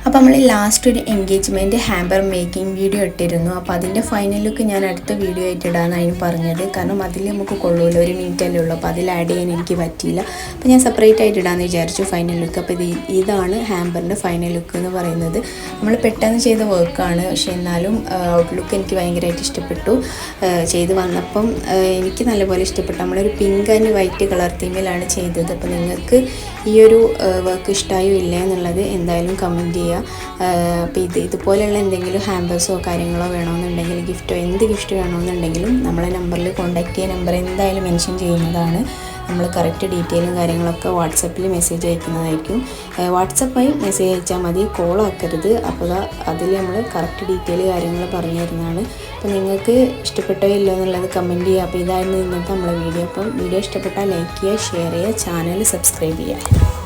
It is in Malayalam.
അപ്പോൾ നമ്മൾ ലാസ്റ്റ് ഒരു എൻഗേജ്മെൻറ്റ് ഹാമ്പർ മേക്കിംഗ് വീഡിയോ ഇട്ടിരുന്നു. അപ്പോൾ അതിൻ്റെ ഫൈനൽ ലുക്ക് ഞാൻ അടുത്ത വീഡിയോ ആയിട്ട് ഇടാനാണ് പറഞ്ഞത്. കാരണം അതിൽ നമുക്ക് കൊള്ളൂല്ലോ, ഒരു മിനിറ്റല്ലേ ഉള്ളൂ. അപ്പോൾ അതിൽ ആഡ് ചെയ്യാൻ എനിക്ക് പറ്റിയില്ല. അപ്പോൾ ഞാൻ സെപ്പറേറ്റ് ആയിട്ട് ഇടാമെന്ന് വിചാരിച്ചു ഫൈനൽ ലുക്ക്. അപ്പോൾ ഇതാണ് ഹാമ്പറിൻ്റെ ഫൈനൽ ലുക്ക് എന്ന് പറയുന്നത്. നമ്മൾ പെട്ടെന്ന് ചെയ്ത വർക്കാണ്, പക്ഷേ എന്നാലും ഔട്ട്ലുക്ക് എനിക്ക് ഭയങ്കരമായിട്ട് ഇഷ്ടപ്പെട്ടു. ചെയ്ത് വന്നപ്പം എനിക്ക് നല്ലപോലെ ഇഷ്ടപ്പെട്ടു. നമ്മളൊരു പിങ്ക് ആൻഡ് വൈറ്റ് കളർ തീമിലാണ് ചെയ്തത്. അപ്പോൾ നിങ്ങൾക്ക് ഈ ഒരു വർക്ക് ഇഷ്ടമായോ ഇല്ല എന്നുള്ളത് എന്തായാലും കമൻറ്റ് ചെയ്യുക. അപ്പോൾ ഇതുപോലെയുള്ള എന്തെങ്കിലും ഹാമ്പേഴ്സോ കാര്യങ്ങളോ വേണമെന്നുണ്ടെങ്കിൽ, ഗിഫ്റ്റോ എന്ത് ഗിഫ്റ്റ് വേണമെന്നുണ്ടെങ്കിലും നമ്മളെ നമ്പറിൽ കോൺടാക്റ്റ് ചെയ്യുക. നമ്പർ എന്തായാലും മെൻഷൻ ചെയ്യുന്നതാണ്. നമ്മൾ കറക്റ്റ് ഡീറ്റെയിലും കാര്യങ്ങളൊക്കെ വാട്സപ്പിൽ മെസ്സേജ് അയക്കുന്നതായിരിക്കും. വാട്സപ്പായി മെസ്സേജ് അയച്ചാൽ മതി, കോൾ ആക്കരുത്. അപ്പോൾ അതിൽ നമ്മൾ കറക്റ്റ് ഡീറ്റെയിൽ കാര്യങ്ങൾ പറഞ്ഞു തരുന്നതാണ്. അപ്പോൾ നിങ്ങൾക്ക് ഇഷ്ടപ്പെട്ടോ ഇല്ലോ എന്നുള്ളത് കമൻറ്റ് ചെയ്യുക. അപ്പോൾ ഇതായിരുന്നു ഇന്നത്തെ നമ്മളെ വീഡിയോ. അപ്പം വീഡിയോ ഇഷ്ടപ്പെട്ടാൽ ലൈക്ക് ചെയ്യുക, ഷെയർ ചെയ്യുക, ചാനൽ സബ്സ്ക്രൈബ് ചെയ്യുക.